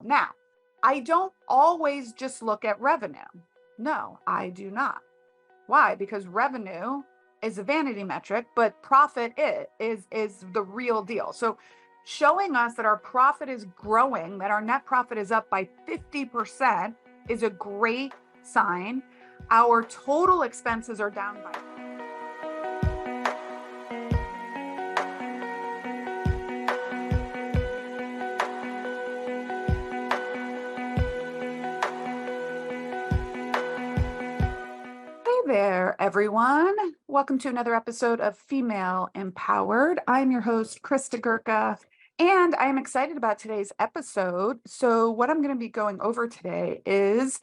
Now, I don't always just look at revenue. No, I do not. Why? Because revenue is a vanity metric, but profit is the real deal. So showing us that our profit is growing, that our net profit is up by 50% is a great sign. Our total expenses are down by there, everyone. Welcome to another episode of Female Empowered. I'm your host, Krista Gurka, and I am excited about today's episode. So what I'm going to be going over today is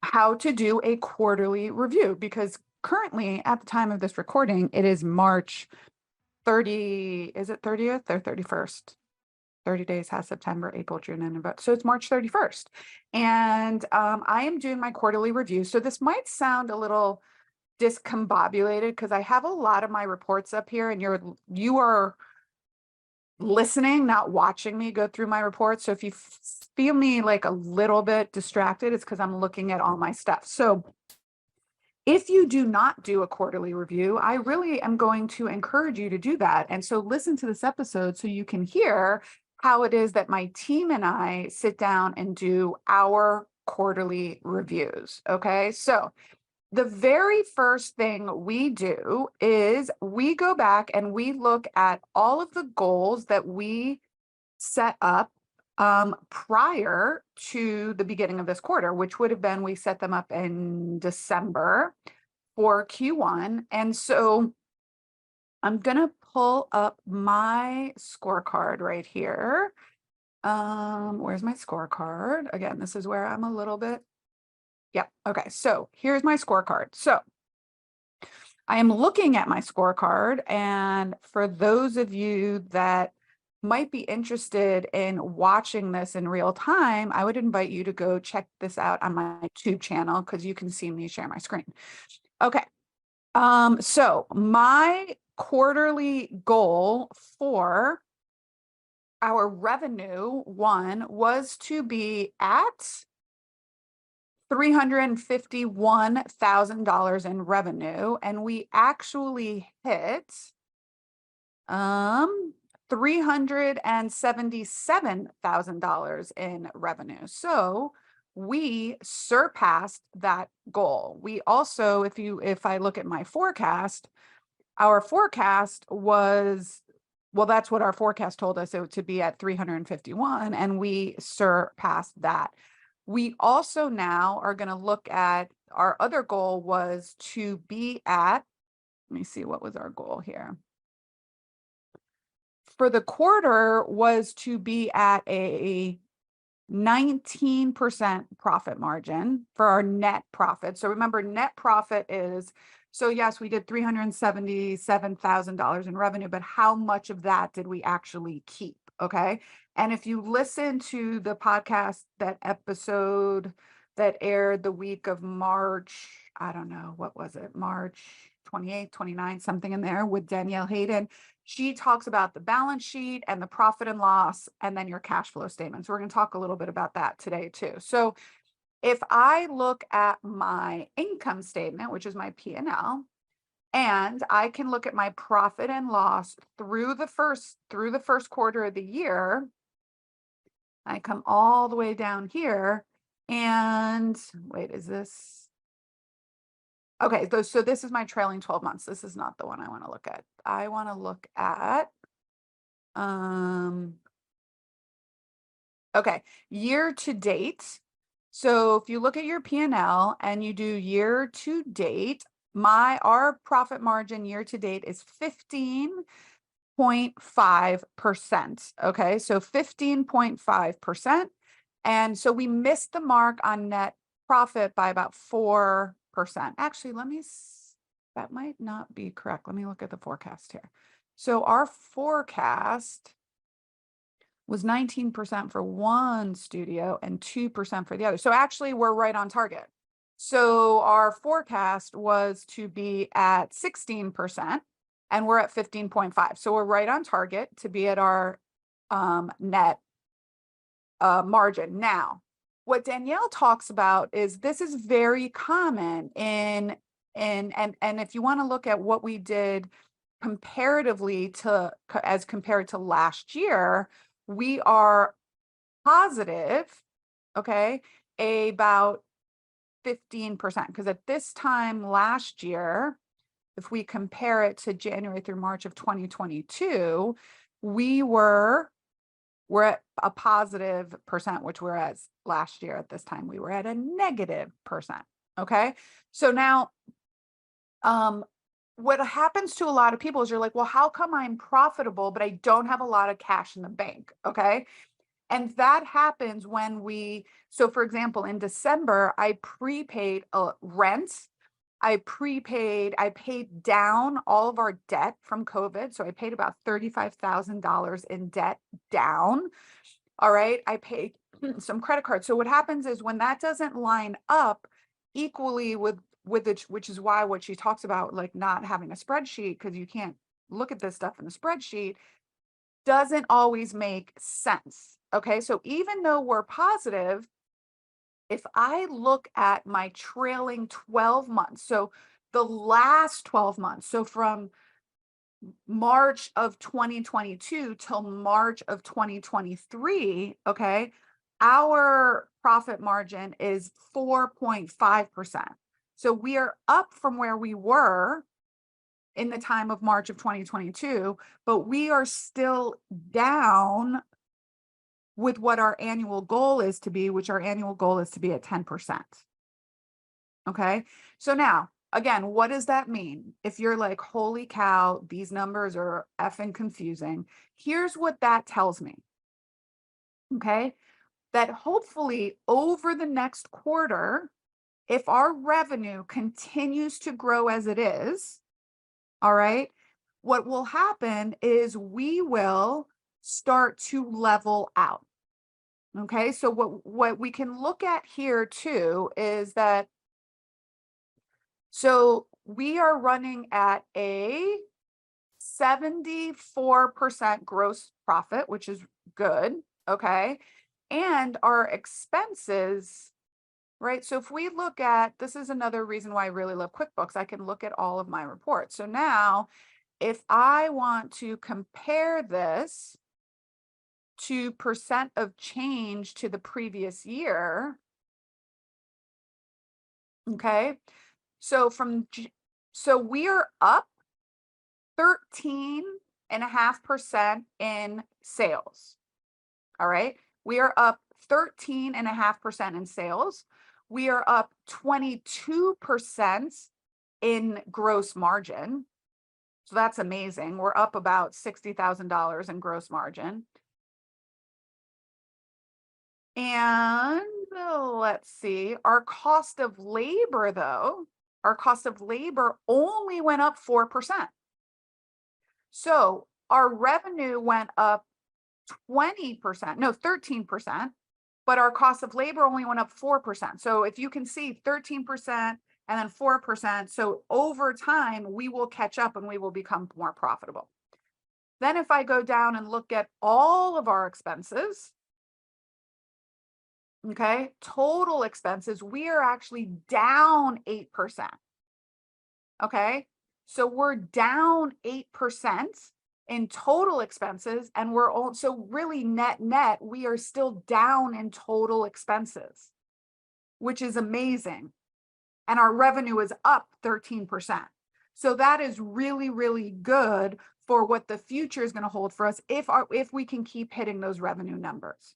how to do a quarterly review, because currently at the time of this recording, it is March 30, is it 30th or 31st? 30 days has September, April, June, and November. So it's March 31st. And I am doing my quarterly review. So this might sound a little discombobulated because I have a lot of my reports up here and you are listening, not watching me go through my reports. So if you feel me like a little bit distracted, it's because I'm looking at all my stuff. So if you do not do a quarterly review, I really am going to encourage you to do that. And so listen to this episode so you can hear how it is that my team and I sit down and do our quarterly reviews. Okay. So the very first thing we do is we go back and we look at all of the goals that we set up prior to the beginning of this quarter, which would have been, we set them up in December for Q1. And so I'm going to pull up my scorecard right here. Where's my scorecard? Again, this is where I'm a little bit. Yeah. Okay. So here's my scorecard. So I am looking at my scorecard. And for those of you that might be interested in watching this in real time, I would invite you to go check this out on my YouTube channel because you can see me share my screen. Okay. So my quarterly goal for our revenue one was to be at $351,000 in revenue, and we actually hit $377,000 in revenue. So we surpassed that goal. We also, if I look at my forecast, our forecast was, well, that's what our forecast told us, it to be at 351, and we surpassed that. We also now are going to look at, our other goal was to be at, let me see, what was our goal here? For the quarter was to be at a 19% profit margin for our net profit. So remember, net profit is, so yes, we did $377,000 in revenue, but how much of that did we actually keep? Okay. And if you listen to the podcast, that episode that aired the week of March, I don't know, what was it? March 28th, 29th, something in there with Danielle Hayden. She talks about the balance sheet and the profit and loss, and then your cash flow statements. We're going to talk a little bit about that today too. So if I look at my income statement, which is my P&L, and I can look at my profit and loss through the first quarter of the year, I come all the way down here and wait, is this? Okay, so this is my trailing 12 months. This is not the one I want to look at. I want to look at, okay, year to date. So if you look at your P&L and you do year to date, our profit margin year to date is 15.5%. Okay, so 15.5%. And so we missed the mark on net profit by about 4%. Actually, that might not be correct. Let me look at the forecast here. So our forecast was 19% for one studio and 2% for the other. So actually we're right on target. So our forecast was to be at 16% and we're at 15.5. So we're right on target to be at our net margin. Now, what Danielle talks about is this is very common and if you want to look at what we did comparatively to as compared to last year, we are positive, okay, about 15%. Because at this time last year, if we compare it to January through March of 2022, we're at a positive percent, which whereas last year at this time we were at a negative percent. Okay. So now, what happens to a lot of people is you're like, well, how come I'm profitable, but I don't have a lot of cash in the bank? Okay. And that happens when so for example, in December, I prepaid rent. I paid down all of our debt from COVID. So I paid about $35,000 in debt down. All right. I paid some credit cards. So what happens is when that doesn't line up equally with it, which is why what she talks about, like not having a spreadsheet, because you can't look at this stuff in a spreadsheet, doesn't always make sense. Okay. So even though we're positive, if I look at my trailing 12 months, so the last 12 months, so from March of 2022 till March of 2023, okay, our profit margin is 4.5%. So we are up from where we were in the time of March of 2022, but we are still down with what our annual goal is to be, which our annual goal is to be at 10%. Okay. So now, again, what does that mean? If you're like, holy cow, these numbers are effing confusing. Here's what that tells me. Okay. That hopefully over the next quarter, if our revenue continues to grow as it is, all right, what will happen is we will start to level out. Okay, so what we can look at here too is that, so we are running at a 74% gross profit, which is good. Okay, and our expenses, right? So if we look at, this is another reason why I really love QuickBooks. I can look at all of my reports. So now if I want to compare this to percent of change to the previous year, okay, so so we are up 13.5% in sales. All right, we are up 13.5% in sales. We are up 22% in gross margin. So that's amazing. We're up about $60,000 in gross margin. And let's see, our cost of labor, though, our cost of labor only went up 4%. So our revenue went up 20%, no, 13%, but our cost of labor only went up 4%. So if you can see 13% and then 4%, so over time, we will catch up and we will become more profitable. Then if I go down and look at all of our expenses, okay, total expenses, we are actually down 8%. Okay, so we're down 8% in total expenses, and we're also really net, we are still down in total expenses, which is amazing. And our revenue is up 13%. So that is really, really good for what the future is going to hold for us if we can keep hitting those revenue numbers.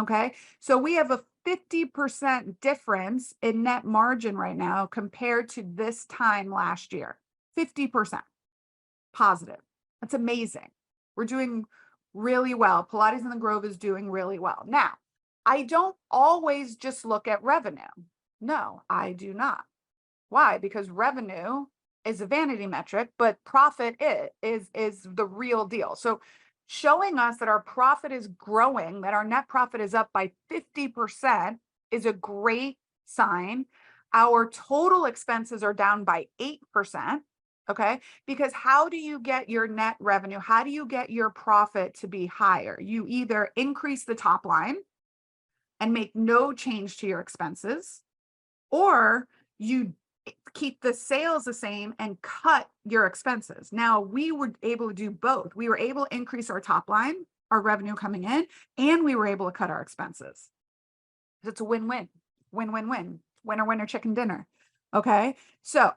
Okay, so we have a 50% difference in net margin right now compared to this time last year. 50% positive. That's amazing. We're doing really well. Pilates in the Grove is doing really well. Now, I don't always just look at revenue. No, I do not. Why? Because revenue is a vanity metric, but profit is the real deal. So showing us that our profit is growing, that our net profit is up by 50% is a great sign. Our total expenses are down by 8%. Okay. Because how do you get your net revenue? How do you get your profit to be higher? You either increase the top line and make no change to your expenses, or you keep the sales the same and cut your expenses. Now, we were able to do both. We were able to increase our top line, our revenue coming in, and we were able to cut our expenses. It's a win-win, win-win-win, winner, winner, chicken dinner. Okay. So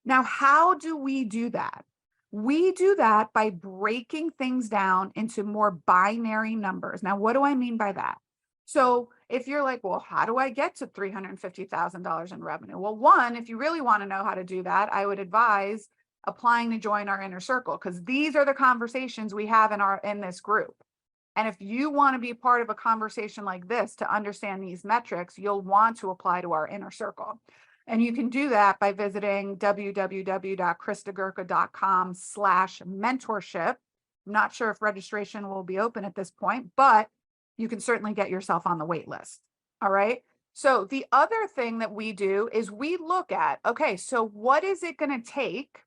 now how do we do that? We do that by breaking things down into more binary numbers. Now, what do I mean by that? So if you're like, well, how do I get to $350,000 in revenue? Well, one, if you really want to know how to do that, I would advise applying to join our inner circle, because these are the conversations we have in this group. And if you want to be part of a conversation like this to understand these metrics, you'll want to apply to our inner circle. And you can do that by visiting www.kristagurka.com/mentorship. I'm not sure if registration will be open at this point, but you can certainly get yourself on the wait list. All right. So the other thing that we do is we look at, okay, so what is it going to take?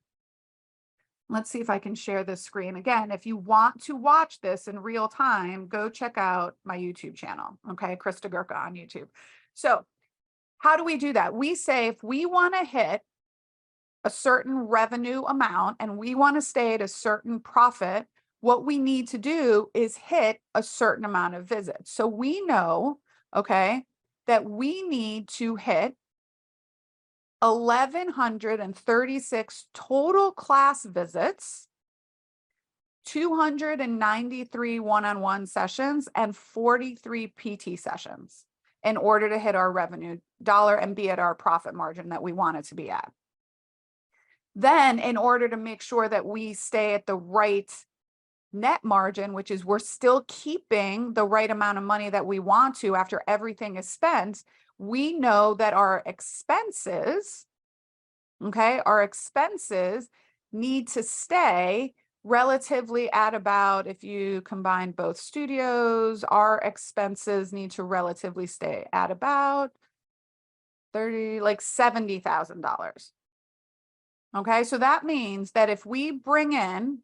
Let's see if I can share this screen. Again, if you want to watch this in real time, go check out my YouTube channel. Okay, Krista Gurka on YouTube. So how do we do that? We say if we want to hit a certain revenue amount and we want to stay at a certain profit, what we need to do is hit a certain amount of visits. So we know, okay, that we need to hit 1,136 total class visits, 293 one-on-one sessions, and 43 PT sessions in order to hit our revenue dollar and be at our profit margin that we want it to be at. Then, in order to make sure that we stay at the right net margin, which is we're still keeping the right amount of money that we want to after everything is spent, we know that our expenses, okay, our expenses need to stay relatively at about, if you combine both studios, our expenses need to relatively stay at about $70,000. Okay, so that means that if we bring in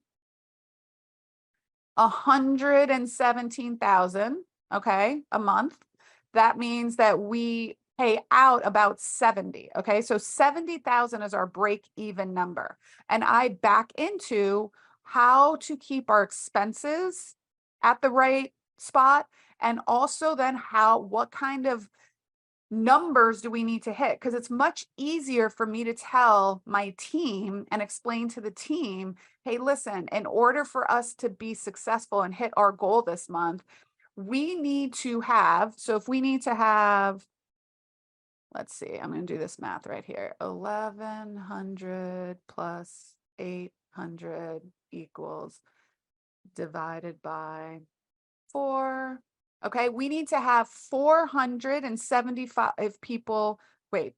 117,000, okay, a month, that means that we pay out about 70. Okay, so 70,000 is our break even number. And I back into how to keep our expenses at the right spot, and also then what kind of numbers do we need to hit? Because it's much easier for me to tell my team and explain to the team, hey, listen, in order for us to be successful and hit our goal this month, we need to have, so if we need to have, let's see, I'm going to do this math right here. 1,100 plus 800 equals divided by 4. Okay, we need to have 475 people,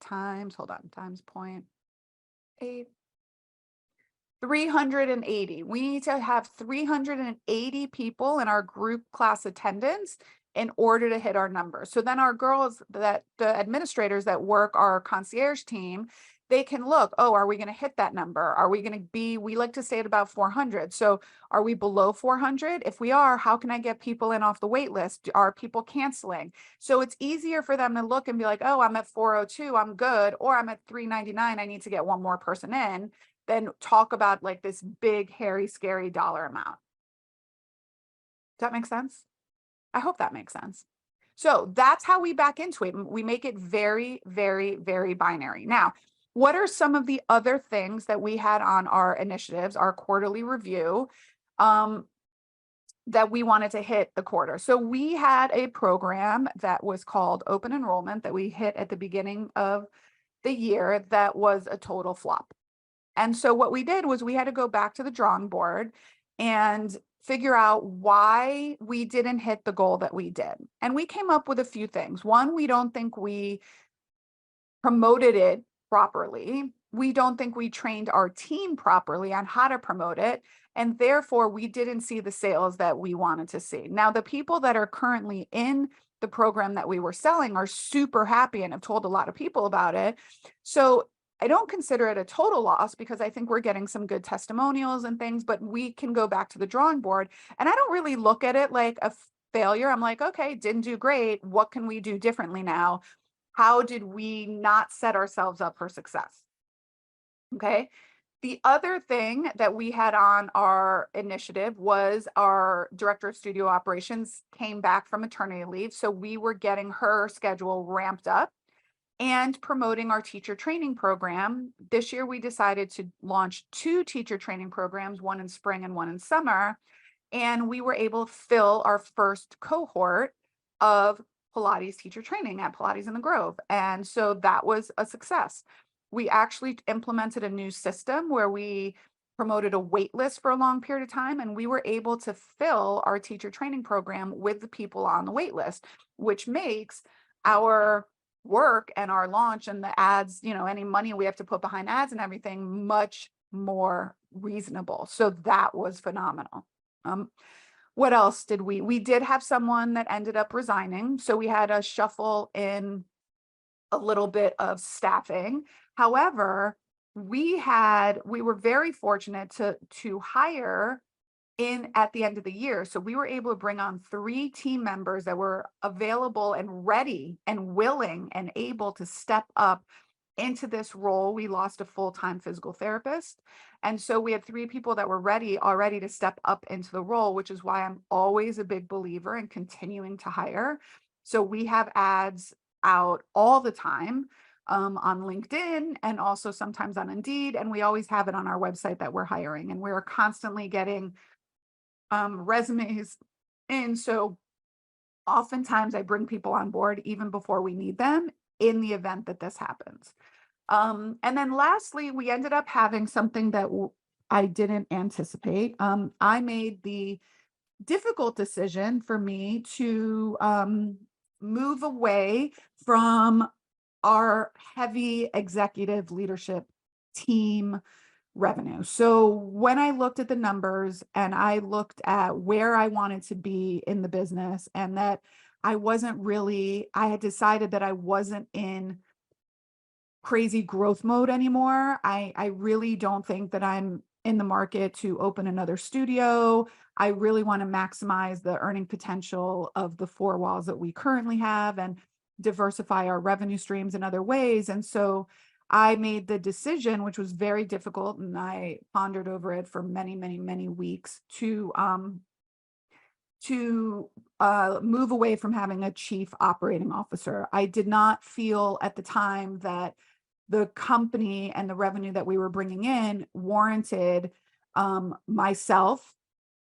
times 0.8, 380. We need to have 380 people in our group class attendance in order to hit our numbers. So then our girls, the administrators that work our concierge team, they can look, oh, are we going to hit that number? Are we going to be, we like to stay at about 400. So are we below 400? If we are, how can I get people in off the wait list? Are people canceling? So it's easier for them to look and be like, oh, I'm at 402, I'm good. Or I'm at 399, I need to get one more person in. Then talk about like this big, hairy, scary dollar amount. Does that make sense? I hope that makes sense. So that's how we back into it. We make it very, very, very binary. Now, what are some of the other things that we had on our initiatives, our quarterly review, that we wanted to hit the quarter? So we had a program that was called Open Enrollment that we hit at the beginning of the year that was a total flop. And so what we did was we had to go back to the drawing board and figure out why we didn't hit the goal that we did. And we came up with a few things. One, we don't think we promoted it properly. We don't think we trained our team properly on how to promote it. And therefore, we didn't see the sales that we wanted to see. Now, the people that are currently in the program that we were selling are super happy and have told a lot of people about it. So I don't consider it a total loss because I think we're getting some good testimonials and things, but we can go back to the drawing board. And I don't really look at it like a failure. I'm like, okay, didn't do great. What can we do differently now? How did we not set ourselves up for success? Okay. The other thing that we had on our initiative was our director of studio operations came back from maternity leave. So we were getting her schedule ramped up and promoting our teacher training program. This year, we decided to launch 2 teacher training programs, one in spring and one in summer. And we were able to fill our first cohort of Pilates teacher training at Pilates in the Grove. And so that was a success. We actually implemented a new system where we promoted a wait list for a long period of time, and we were able to fill our teacher training program with the people on the wait list, which makes our work and our launch and the ads, any money we have to put behind ads and everything much more reasonable. So that was phenomenal. What else did we did have someone that ended up resigning. So we had a shuffle in a little bit of staffing. However, we were very fortunate to hire in at the end of the year. So we were able to bring on 3 team members that were available and ready and willing and able to step up into this role. We lost a full-time physical therapist. And so we had 3 people that were ready already to step up into the role, which is why I'm always a big believer in continuing to hire. So we have ads out all the time on LinkedIn and also sometimes on Indeed. And we always have it on our website that we're hiring, and we're constantly getting resumes in. So oftentimes I bring people on board even before we need them in the event that this happens. And then lastly, we ended up having something that I didn't anticipate. I made the difficult decision for me to move away from our heavy executive leadership team revenue. So when I looked at the numbers and I looked at where I wanted to be in the business, and that I had decided that I wasn't in crazy growth mode anymore. I really don't think that I'm in the market to open another studio. I really want to maximize the earning potential of the 4 walls that we currently have and diversify our revenue streams in other ways. And so I made the decision, which was very difficult, and I pondered over it for many, many, many weeks to move away from having a chief operating officer. I did not feel at the time that the company and the revenue that we were bringing in warranted myself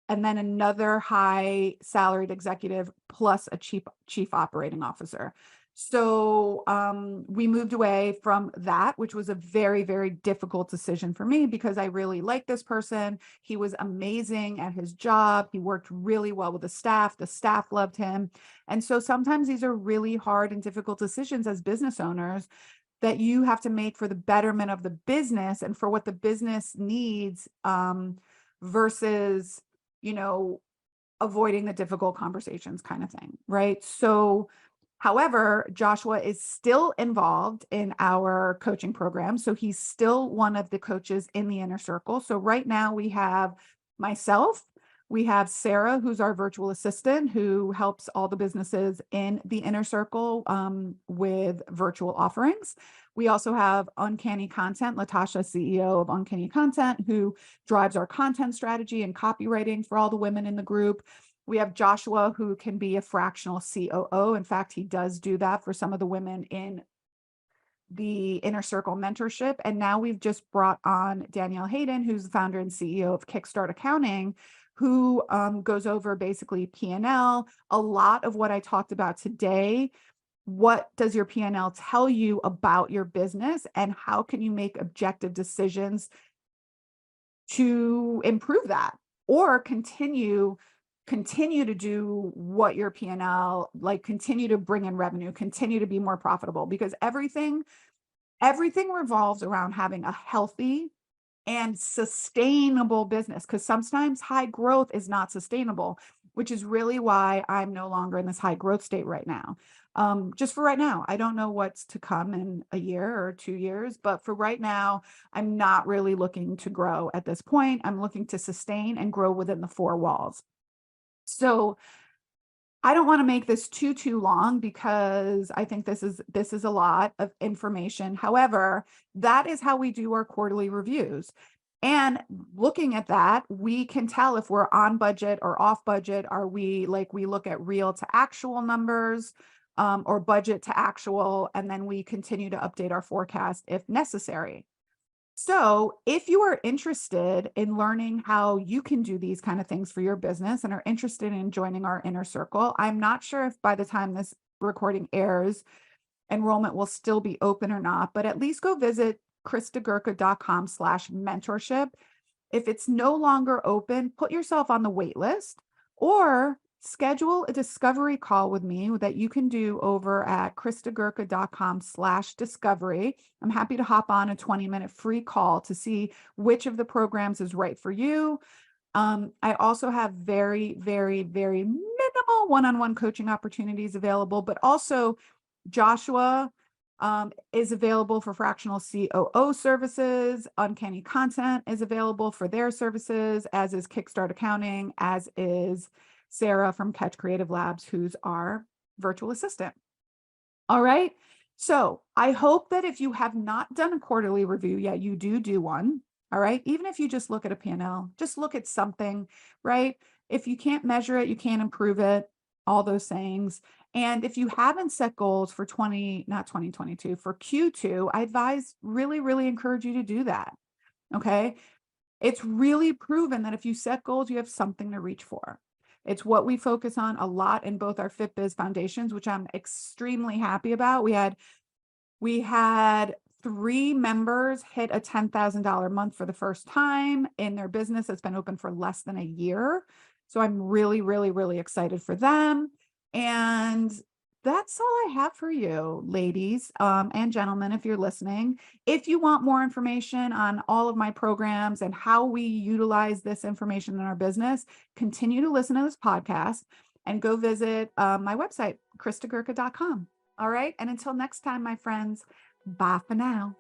and then another high salaried executive plus a chief operating officer. So we moved away from that, which was a very, very difficult decision for me because I really liked this person. He was amazing at his job. He worked really well with the staff. The staff loved him. And so sometimes these are really hard and difficult decisions as business owners that you have to make for the betterment of the business and for what the business needs versus, avoiding the difficult conversations kind of thing, right? So however, Joshua is still involved in our coaching program. So he's still one of the coaches in the inner circle. So right now we have myself, we have Sarah, who's our virtual assistant, who helps all the businesses in the inner circle with virtual offerings. We also have Uncanny Content, Latasha, CEO of Uncanny Content, who drives our content strategy and copywriting for all the women in the group. We have Joshua, who can be a fractional COO. In fact, he does do that for some of the women in the Inner Circle mentorship. And now we've just brought on Danielle Hayden, who's the founder and CEO of Kickstart Accounting, who goes over basically P&L, a lot of what I talked about today. What does your P&L tell you about your business, and how can you make objective decisions to improve that or continue to do what your P&L, like continue to bring in revenue, continue to be more profitable, because everything revolves around having a healthy and sustainable business, because sometimes high growth is not sustainable. which is really why I'm no longer in this high growth state right now. Just for right now, I don't know what's to come in a year or 2 years, but for right now, I'm not really looking to grow at this point. I'm looking to sustain and grow within the four walls. So I don't want to make this too long because I think this is a lot of information. However, that is how we do our quarterly reviews. And looking at that, we can tell if we're on budget or off budget. Are we like we look at real to actual numbers, or budget to actual, and then we continue to update our forecast if necessary. So, if you are interested in learning how you can do these kind of things for your business and are interested in joining our inner circle, I'm not sure if by the time this recording airs, enrollment will still be open or not, but at least go visit kristagurka.com/mentorship. If it's no longer open, put yourself on the wait list or schedule a discovery call with me that you can do over at kristagurka.com/discovery. I'm happy to hop on a 20-minute free call to see which of the programs is right for you. I also have very, very, very minimal one-on-one coaching opportunities available, but also Joshua is available for fractional COO services. Uncanny Content is available for their services, as is Kickstart Accounting, as is Sarah from Catch Creative Labs, who's our virtual assistant. All right. So I hope that if you have not done a quarterly review yet, you do one. All right. Even if you just look at a P&L, just look at something, right? If you can't measure it, you can't improve it, all those sayings. And if you haven't set goals for not 2022, for Q2, I advise really encourage you to do that. Okay. It's really proven that if you set goals, you have something to reach for. It's what we focus on a lot in both our FitBiz foundations, which I'm extremely happy about. We had 3 members hit a $10,000 month for the first time in their business that's been open for less than a year. So I'm really excited for them. And that's all I have for you, ladies, and gentlemen, if you're listening. If you want more information on all of my programs and how we utilize this information in our business, continue to listen to this podcast and go visit my website, kristagurka.com. All right. And until next time, my friends, bye for now.